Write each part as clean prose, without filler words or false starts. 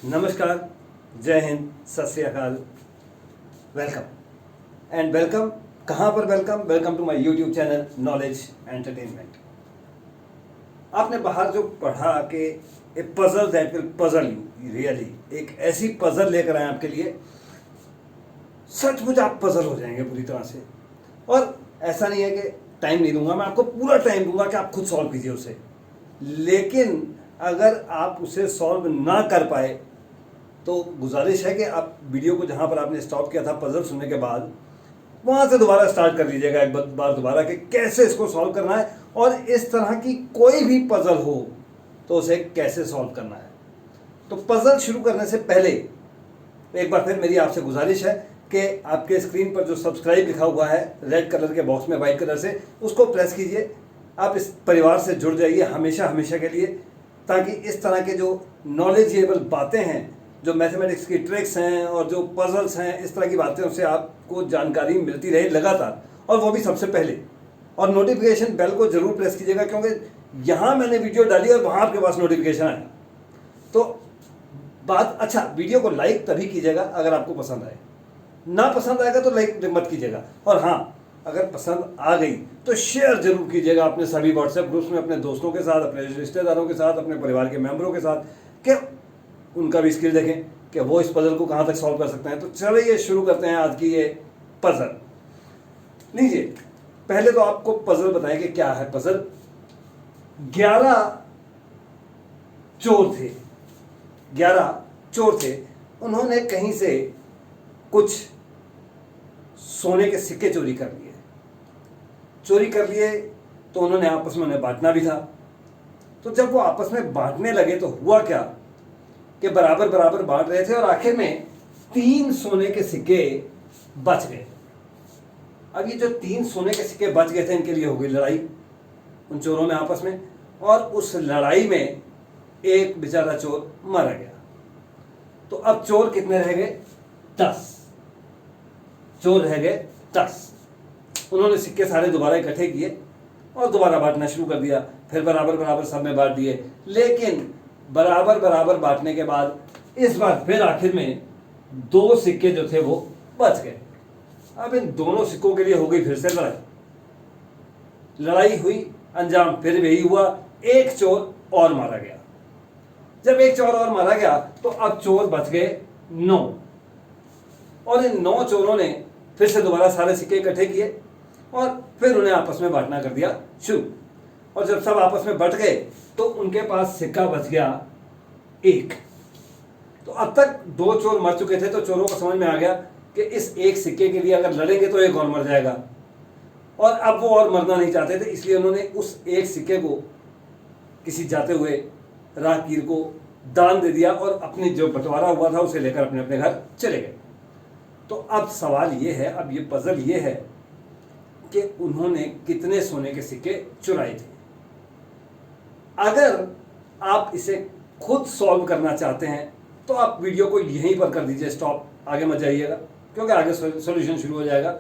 नमस्कार, जय हिंद, सत श्री अकाल, वेलकम एंड वेलकम। कहाँ पर welcome? Welcome to my YouTube channel knowledge entertainment. आपने बाहर जो पढ़ा कि a puzzle that will puzzle you really, एक ऐसी पजल लेकर आए आपके लिए, सचमुच आप पजल हो जाएंगे पूरी तरह से। और ऐसा नहीं है कि टाइम नहीं दूंगा, मैं आपको पूरा टाइम दूंगा कि आप खुद सॉल्व कीजिए उसे। लेकिन अगर आप उसे सॉल्व ना कर पाए तो गुजारिश है कि आप वीडियो को जहाँ पर आपने स्टॉप किया था पजल सुनने के बाद, वहाँ से दोबारा स्टार्ट कर लीजिएगा एक बार दोबारा कि कैसे इसको सॉल्व करना है, और इस तरह की कोई भी पजल हो तो उसे कैसे सॉल्व करना है। तो पजल शुरू करने से पहले एक बार फिर मेरी आपसे गुजारिश है कि आपके स्क्रीन पर जो सब्सक्राइब लिखा हुआ है रेड कलर के बॉक्स में वाइट कलर से, उसको प्रेस कीजिए। आप इस परिवार से जुड़ जाइए हमेशा हमेशा के लिए, ताकि इस तरह के जो नॉलेजेबल बातें हैं, जो मैथमेटिक्स की ट्रिक्स हैं और जो पजल्स हैं, इस तरह की बातें उससे आपको जानकारी मिलती रहे लगातार, और वो भी सबसे पहले। और नोटिफिकेशन बेल को जरूर प्रेस कीजिएगा, क्योंकि यहाँ मैंने वीडियो डाली और वहाँ आपके पास नोटिफिकेशन आया। तो बात अच्छा, वीडियो को लाइक तभी कीजिएगा अगर आपको पसंद आए, ना पसंद आएगा तो लाइक मत कीजिएगा। और हाँ, अगर पसंद आ गई तो शेयर जरूर कीजिएगा अपने सभी व्हाट्सएप ग्रुप्स में, अपने दोस्तों के साथ, अपने रिश्तेदारों के साथ, अपने परिवार के मेंबरों के साथ, कि उनका भी स्किल देखें कि वो इस पजल को कहाँ तक सॉल्व कर सकते हैं। तो चलिए शुरू करते हैं आज की ये पजल। लीजिए, पहले तो आपको पजल बताएं कि क्या है पजल। 11 चोर थे, 11 चोर थे। उन्होंने कहीं से कुछ सोने के सिक्के चोरी कर लिए। तो उन्होंने आपस में उन्हें बांटना भी था। तो जब वो आपस में बांटने लगे तो हुआ क्या कि बराबर बराबर बांट रहे थे और आखिर में 3 सोने के सिक्के बच गए। अब ये जो 3 सोने के सिक्के बच गए थे, इनके लिए हो गई लड़ाई उन चोरों में आपस में, और उस लड़ाई में एक बेचारा चोर मारा गया। तो अब चोर कितने रह गए? 10 चोर रह गए 10। उन्होंने सिक्के सारे दोबारा इकट्ठे किए और दोबारा बांटना शुरू कर दिया। फिर बराबर बराबर सब में बांट दिए। लेकिन बराबर बराबर बांटने के बाद इस बार फिर आखिर में 2 सिक्के जो थे वो बच गए। अब इन दोनों सिक्कों के लिए हो गई फिर से लड़ाई हुई, अंजाम फिर वही हुआ, एक चोर और मारा गया। जब एक चोर और मारा गया तो अब चोर बच गए 9, और इन 9 चोरों ने फिर से दोबारा सारे सिक्के इकट्ठे किए और फिर उन्हें आपस में बांटना कर दिया शुरू। और जब सब आपस में बट गए तो उनके पास सिक्का बच गया 1। तो अब तक 2 चोर मर चुके थे, तो चोरों को समझ में आ गया कि इस एक सिक्के के लिए अगर लड़ेंगे तो एक और मर जाएगा, और अब वो और मरना नहीं चाहते थे। इसलिए उन्होंने उस एक सिक्के को किसी जाते हुए राहगीर को दान दे दिया और अपने जो बंटवारा हुआ था उसे लेकर अपने अपने घर चले गए। तो अब सवाल ये है, अब ये पजल ये है कि उन्होंने कितने सोने के सिक्के चुराए थे। अगर आप इसे खुद सॉल्व करना चाहते हैं तो आप वीडियो को यहीं पर कर दीजिए स्टॉप, आगे मत जाइएगा, क्योंकि आगे सॉल्यूशन शुरू हो जाएगा।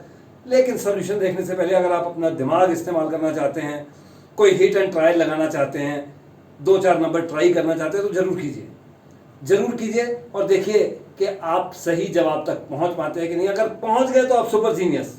लेकिन सॉल्यूशन देखने से पहले अगर आप अपना दिमाग इस्तेमाल करना चाहते हैं, कोई हिट एंड ट्रायल लगाना चाहते हैं, 2-4 नंबर ट्राई करना चाहते हैं, तो जरूर कीजिए और देखिए कि आप सही जवाब तक पहुंच पाते हैं कि नहीं। अगर पहुंच गए तो आप सुपर जीनियस,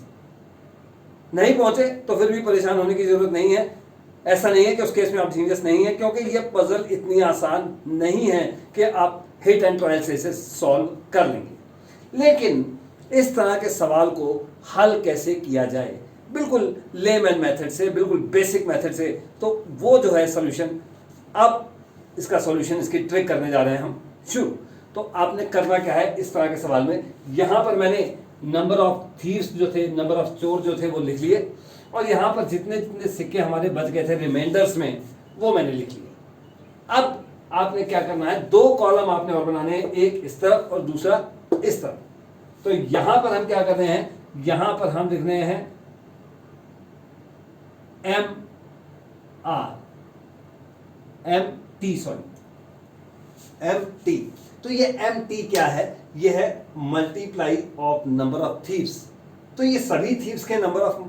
नहीं पहुंचे तो फिर भी परेशान होने की जरूरत नहीं है। ऐसा नहीं है कि उस केस में आप जीनियस नहीं है, क्योंकि ये पजल इतनी आसान नहीं है कि आप हिट एंड ट्रायल से इसे सॉल्व कर लेंगे। लेकिन इस तरह के सवाल को हल कैसे किया जाए, बिल्कुल लेमैन मेथड से, बिल्कुल बेसिक मेथड से, तो वो जो है सॉल्यूशन, अब इसका सॉल्यूशन, इसकी ट्रिक करने जा रहे हैं हम शुरू। तो आपने करना क्या है, इस तरह के सवाल में यहाँ पर मैंने नंबर ऑफ थीव्स जो थे, नंबर ऑफ चोर जो थे वो लिख लिए, और यहाँ पर जितने जितने सिक्के हमारे बच गए थे रिमाइंडर्स में, वो मैंने लिख लिए। अब आपने क्या करना है, 2 कॉलम आपने और बनाने हैं, एक इस तरफ और दूसरा इस तरफ। तो यहां पर हम क्या कर रहे हैं, यहां पर हम लिख रहे हैं MT। तो ये MT क्या है, ये है multiply of number of thieves. तो ये सभी थीव्स के नंबर ऑफ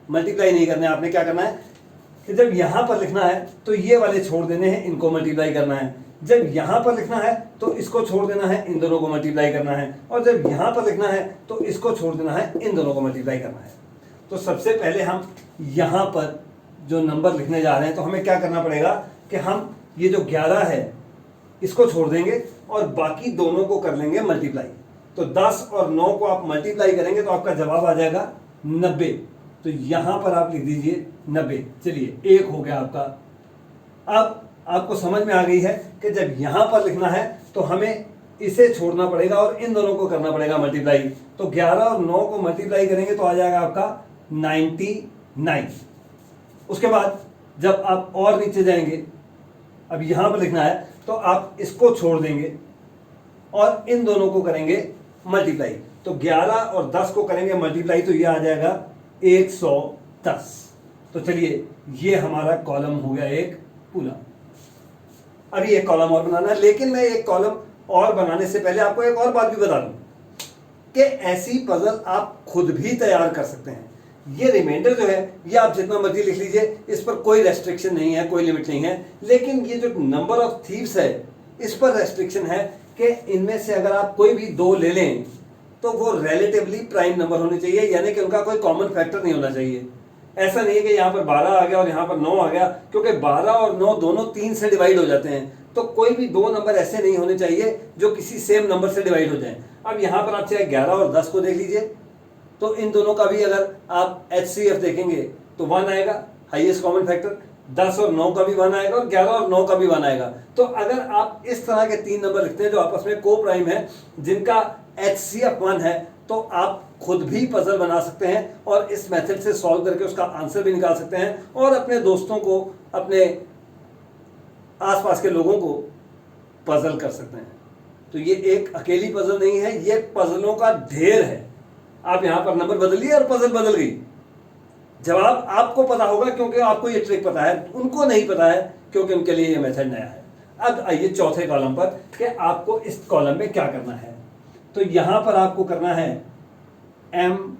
मल्टीप्लाई नहीं करने, आपने क्या करना है कि जब यहां पर लिखना है तो ये वाले छोड़ देने हैं, इनको मल्टीप्लाई करना है। जब यहाँ पर लिखना है तो इसको छोड़ देना है, इन दोनों को मल्टीप्लाई करना है, और जब यहाँ पर लिखना है तो इसको छोड़ देना है, इन दोनों को मल्टीप्लाई करना है। तो सबसे पहले हम यहाँ पर जो नंबर लिखने जा रहे हैं तो हमें क्या करना पड़ेगा कि हम ये जो 11 है इसको छोड़ देंगे और बाकी दोनों को कर लेंगे मल्टीप्लाई। तो 10 और 9 को आप मल्टीप्लाई करेंगे तो आपका जवाब आ जाएगा 90। तो यहां पर आप लिख दीजिए 90। चलिए 1 हो गया आपका। अब आपको समझ में आ गई है कि जब यहां पर लिखना है तो हमें इसे छोड़ना पड़ेगा और इन दोनों को करना पड़ेगा मल्टीप्लाई। तो 11 और 9 को मल्टीप्लाई करेंगे तो आ जाएगा आपका 99। उसके बाद जब आप और नीचे जाएंगे, अब यहां पर लिखना है तो आप इसको छोड़ देंगे और इन दोनों को करेंगे मल्टीप्लाई। तो 11 और 10 को करेंगे मल्टीप्लाई तो ये आ जाएगा 110। तो चलिए ये हमारा कॉलम हो गया एक पूरा। अभी एक कॉलम और बनाना है, लेकिन मैं एक कॉलम और बनाने से पहले आपको एक और बात भी बता दूं कि ऐसी पजल आप खुद भी तैयार कर सकते हैं। ये रिमाइंडर जो है ये आप जितना मर्जी लिख लीजिए, इस पर कोई रेस्ट्रिक्शन नहीं है, कोई लिमिट नहीं है। लेकिन ये जो नंबर ऑफ थीव्स है इस पर रेस्ट्रिक्शन है कि इनमें से अगर आप कोई भी 2 ले लें तो वो रिलेटिवली प्राइम नंबर होने चाहिए, यानी कि उनका कोई कॉमन फैक्टर नहीं होना चाहिए। ऐसा नहीं है कि यहाँ पर 12 आ गया और यहाँ पर 9 आ गया, क्योंकि 12 और 9 दोनों 3 से डिवाइड हो जाते हैं। तो कोई भी 2 नंबर ऐसे नहीं होने चाहिए जो किसी सेम नंबर से डिवाइड हो जाए। अब यहाँ पर आप चाहे 11 और 10 को देख लीजिए, तो इन दोनों का भी अगर आप HCF देखेंगे तो 1 आएगा, हाईएस्ट कॉमन फैक्टर। 10 और 9 का भी 1 आएगा और 11 और 9 का भी 1 आएगा। तो अगर आप इस तरह के 3 नंबर लिखते हैं जो आपस में को प्राइम है, जिनका HCF 1 है, तो आप खुद भी पजल बना सकते हैं और इस मेथड से सॉल्व करके उसका आंसर भी निकाल सकते हैं और अपने दोस्तों को, अपने आसपास के लोगों को पजल कर सकते हैं। तो ये एक अकेली पजल नहीं है, ये पजलों का ढेर है। आप यहां पर नंबर बदलिए और पजल बदल गई। जवाब आपको पता होगा क्योंकि आपको ये ट्रिक पता है, उनको नहीं पता है क्योंकि उनके लिए ये मेथड नया है। अब आइए चौथे कॉलम पर कि आपको इस कॉलम में क्या करना है। तो यहां पर आपको करना है MTR।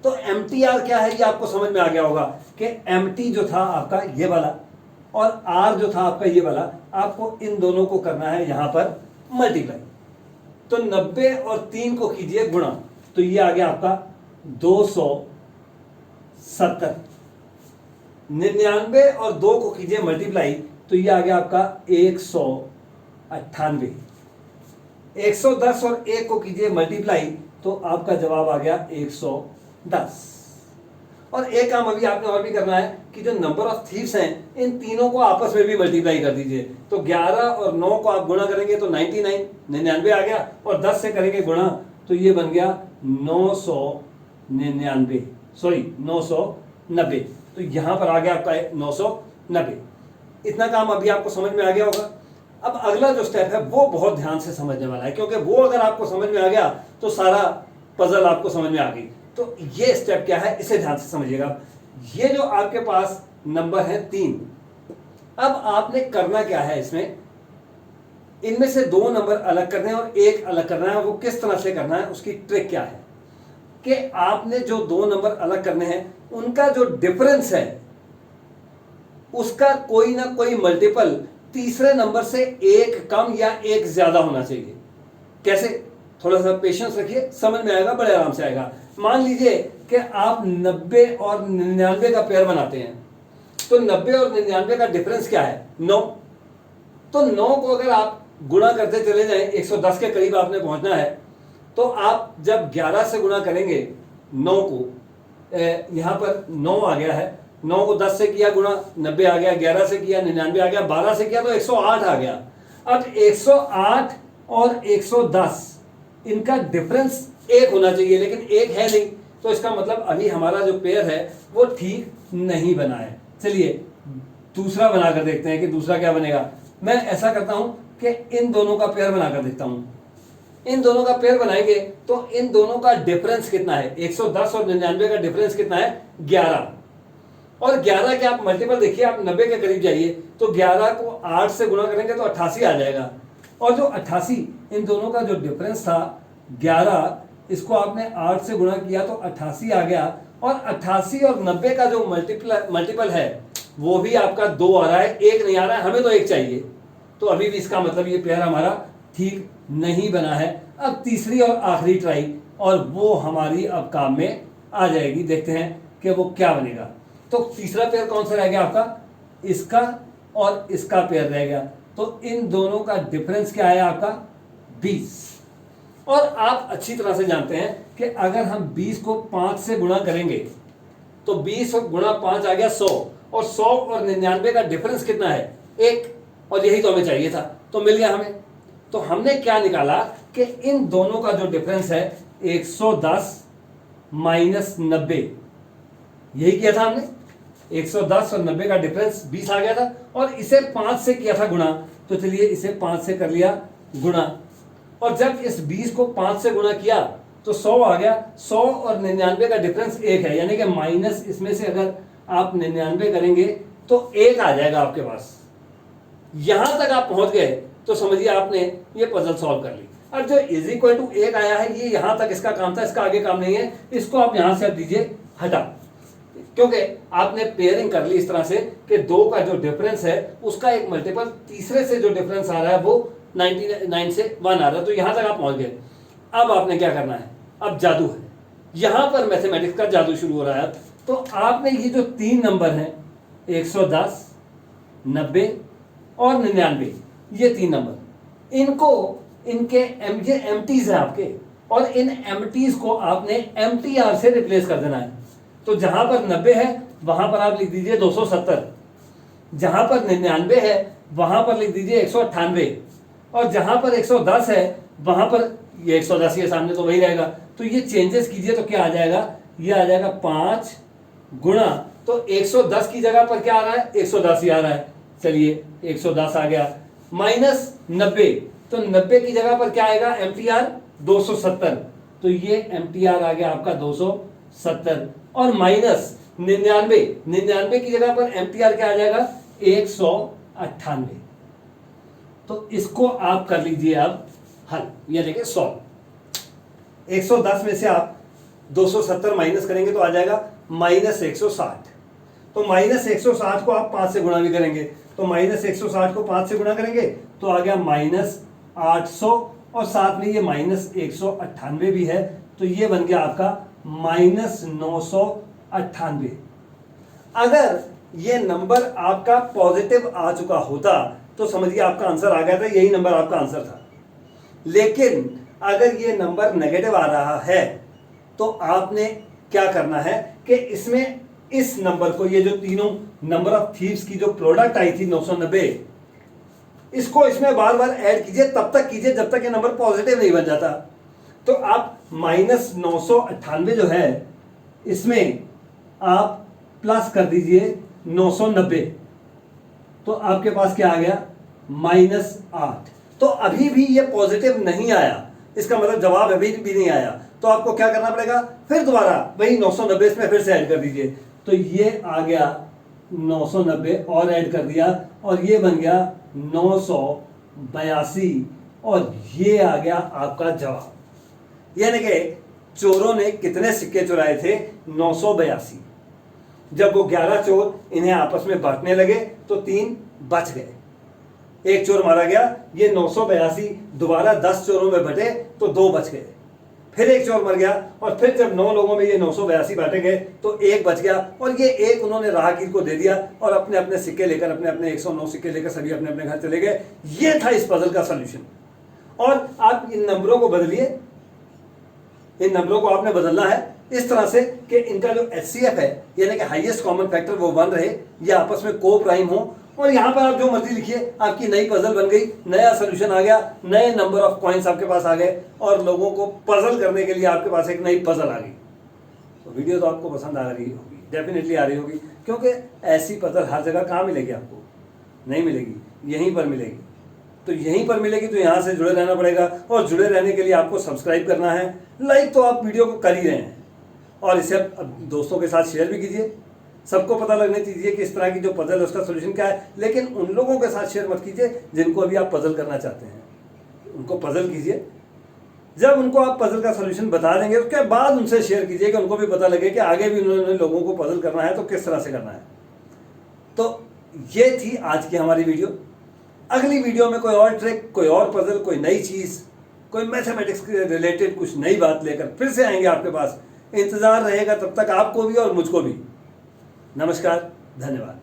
तो MTR क्या है ये आपको समझ में आ गया होगा कि MT जो था आपका ये वाला और R जो था आपका ये वाला, आपको इन दोनों को करना है यहां पर मल्टीप्लाई। तो 90 और 3 को कीजिए गुणा, तो ये आ गया आपका 270। 99 और 2 को कीजिए मल्टीप्लाई, तो ये आ गया आपका 198। 110 और 1 को कीजिए मल्टीप्लाई, तो आपका जवाब आ गया 110। और एक काम अभी आपने और भी करना है कि जो नंबर ऑफ थीव्स हैं इन तीनों को आपस में भी मल्टीप्लाई कर दीजिए। तो 11 और 9 को आप गुणा करेंगे तो 99 आ गया, और 10 से करेंगे गुणा तो ये बन गया 990। तो यहां पर आ गया आपका 990। इतना काम अभी आपको समझ में आ गया होगा। अब अगला जो स्टेप है वो बहुत ध्यान से समझने वाला है, क्योंकि वो अगर आपको समझ में आ गया तो सारा पजल आपको समझ में आ गई। तो ये स्टेप क्या है इसे ध्यान से समझिएगा। ये जो आपके पास नंबर है 3, अब आपने करना क्या है इसमें, इनमें से 2 नंबर अलग करने हैं और 1 अलग करना है। वो किस तरह से करना है, उसकी ट्रिक क्या है कि आपने जो 2 नंबर अलग करने हैं उनका जो डिफरेंस है उसका कोई ना कोई मल्टीपल तीसरे नंबर से 1 कम या 1 ज्यादा होना चाहिए। कैसे, थोड़ा सा पेशेंस रखिए, समझ में आएगा, बड़े आराम से आएगा। मान लीजिए कि आप 90 और 99 का पेयर बनाते हैं, तो 90 और 99 का डिफरेंस क्या है, 9। तो 9 को अगर आप गुणा करते चले जाएं, 110 के करीब आपने पहुंचना है, तो आप जब 11 से गुणा करेंगे 9 को, यहां पर 9 आ गया है, 9 को 10 से किया गुणा 90 आ गया, 11 से किया 99 आ गया, 12 से किया तो 108 आ गया। अब 108 और 110 इनका डिफरेंस 1 होना चाहिए, लेकिन 1 है नहीं, तो इसका मतलब अभी हमारा जो पेयर है वो ठीक नहीं बना है। चलिए दूसरा बनाकर देखते हैं कि दूसरा क्या बनेगा। मैं ऐसा करता हूं कि इन दोनों का पेयर बनाकर देखता हूं। इन दोनों का पेयर बनाएंगे तो इन दोनों का डिफरेंस कितना है, 110 और 99 का डिफरेंस कितना है, 11। और 11 के आप मल्टीपल देखिए, आप 90 के करीब जाइए तो 11 को 8 से गुणा करेंगे तो 88 आ जाएगा। और जो 88, इन दोनों का जो डिफरेंस था 11, इसको आपने 8 से गुणा किया तो 88 आ गया। और 88 और 90 का जो मल्टीपल है वो भी आपका 2 आ रहा है, 1 नहीं आ रहा है, हमें तो 1 चाहिए। तो अभी भी इसका मतलब ये पेयर हमारा ठीक नहीं बना है। अब तीसरी और आखिरी ट्राई, और वो हमारी अब काम में आ जाएगी। देखते हैं कि वो क्या बनेगा। तो तीसरा पेयर कौन सा रह गया आपका? इसका और इसका पेयर रह गया। तो इन दोनों का डिफरेंस क्या है आपका? 20। और आप अच्छी तरह से जानते हैं कि अगर हम 20 को 5 से गुणा करेंगे तो 20 गुणा 5 आ गया 100, और 100 और 99 का डिफरेंस कितना है? 1। और यही तो हमें चाहिए था, तो मिल गया हमें। तो हमने क्या निकाला कि इन दोनों का जो डिफरेंस है 110 माइनस 90, यही किया था हमने। 110 और 90 का डिफरेंस 20 आ गया था, और इसे 5 से किया था गुणा। तो चलिए इसे 5 से कर लिया गुणा, और जब इस 20 को 5 से गुणा किया तो 100 आ गया। 100 और 99 का डिफरेंस 1 है, यानी कि माइनस इसमें से अगर आप 99 करेंगे तो 1 आ जाएगा आपके पास। यहां तक आप पहुंच गए तो समझिए आपने ये पजल सॉल्व कर ली। अब जो इज इक्वल टू 1 आया है, ये यहां तक इसका काम था, इसका आगे काम नहीं है। इसको आप यहां से दीजिए हटा, क्योंकि आपने पेयरिंग कर ली इस तरह से कि 2 का जो डिफरेंस है उसका एक मल्टीपल तीसरे से जो डिफरेंस आ रहा है वो 99 से 1 आ रहा है। तो यहां तक आप पहुंच गए। अब आपने क्या करना है? अब जादू है, यहां पर मैथमेटिक्स का जादू शुरू हो रहा है। तो आपने ये जो 3 नंबर हैं 110, 90 और 99, ये 3 नंबर, इनको इनके ये एमटीज है आपके, और इन एमटीज को आपने एमटीआर से रिप्लेस कर देना है। तो जहां पर 90 है वहां पर आप लिख दीजिए 270, जहां पर 99 है वहां पर लिख दीजिए 198, और जहां पर 110 है वहां पर ये 110 के सामने तो वही रहेगा। तो ये चेंजेस कीजिए तो क्या आ जाएगा? ये आ जाएगा 5 गुणा, तो 110 की जगह पर क्या आ रहा है? 110 ही आ रहा है। चलिए 110 आ गया, माइनस 90, तो 90 की जगह पर क्या आएगा? एमटीआर 270, तो ये एमटीआर आ गया आपका 270, और माइनस 99 की जगह पर एमटीआर क्या आ जाएगा? 198। तो इसको आप कर लीजिए अब हल, ये देखिए सॉल्व। 110 में से आप 270 माइनस करेंगे तो आ जाएगा माइनस 160। तो माइनस 160 को आप 5 से गुणा भी करेंगे, तो माइनस 160 को 5 से गुणा करेंगे तो आ गया माइनस 800, और साथ में ये माइनस 198 भी है, तो ये बन गया आपका माइनस 998। अगर ये नंबर आपका पॉजिटिव आ चुका होता तो समझिए आपका आंसर आ गया था, यही नंबर आपका आंसर था। लेकिन अगर ये नंबर नेगेटिव आ रहा है तो आपने क्या करना है कि इसमें इस नंबर को, ये जो तीनों नंबर ऑफ थीव्स की जो प्रोडक्ट आई थी 990, इसको इसमें बार बार ऐड कीजिए, तब तक कीजिए जब तक ये नंबर पॉजिटिव नहीं बन जाता। तो आप माइनस 998 जो है इसमें आप प्लस कर दीजिए 990, तो आपके पास क्या आ गया? माइनस 8। तो अभी भी ये पॉजिटिव नहीं आया, इसका मतलब जवाब अभी भी नहीं आया। तो आपको क्या करना पड़ेगा? फिर दोबारा वही 990 इसमें फिर से ऐड कर दीजिए। तो ये आ गया 990 और ऐड कर दिया, और ये बन गया 982, और ये आ गया आपका जवाब। यानी कि चोरों ने कितने सिक्के चुराए थे? 982। जब वो 11 चोर इन्हें आपस में बांटने लगे तो 3 बच गए, एक चोर मारा गया। ये 982 दोबारा 10 चोरों में बटे तो 2 बच गए, फिर एक चोर मर गया, और फिर जब 9 लोगों में ये 982 बांटे गए तो 1 बच गया, और ये 1 उन्होंने राहगीर को दे दिया, और अपने अपने सिक्के लेकर, अपने अपने 109 सिक्के लेकर सभी अपने अपने घर चले गए। ये था इस पजल का सॉल्यूशन। और आप इन नंबरों को बदलिए, इन नंबरों को आपने बदलना है इस तरह से कि इनका जो HCF है यानी कि हाईएस्ट कॉमन फैक्टर वो 1 रहे, ये आपस में को प्राइम हो, और यहां पर आप जो मर्जी लिखिए, आपकी नई पजल बन गई, नया सोल्यूशन आ गया, नए नंबर ऑफ कॉइन्स आपके पास आ गए, और लोगों को पजल करने के लिए आपके पास एक नई पजल आ गई। तो वीडियो तो आपको पसंद आ रही होगी, डेफिनेटली आ रही होगी, क्योंकि ऐसी पजल हर जगह कहाँ मिलेगी? आपको नहीं मिलेगी, यहीं पर मिलेगी। तो यहीं पर मिलेगी, तो यहाँ से जुड़े रहना पड़ेगा, और जुड़े रहने के लिए आपको सब्सक्राइब करना है। लाइक तो आप वीडियो को कर ही रहे हैं, और इसे दोस्तों के साथ शेयर भी कीजिए, सबको पता लगने दीजिए कि इस तरह की जो पजल है उसका सोल्यूशन क्या है। लेकिन उन लोगों के साथ शेयर मत कीजिए जिनको अभी आप पजल करना चाहते हैं, उनको पजल कीजिए। जब उनको आप पजल का सोल्यूशन बता देंगे उसके बाद उनसे शेयर कीजिए कि उनको भी पता लगे कि आगे भी उन्होंने लोगों को पजल करना है तो किस तरह से करना है। तो ये थी आज की हमारी वीडियो। अगली वीडियो में कोई और ट्रिक, कोई और पजल, कोई नई चीज़, कोई मैथमेटिक्स के रिलेटेड कुछ नई बात लेकर फिर से आएंगे आपके पास। इंतज़ार रहेगा तब तक आपको भी और मुझको भी। नमस्कार, धन्यवाद।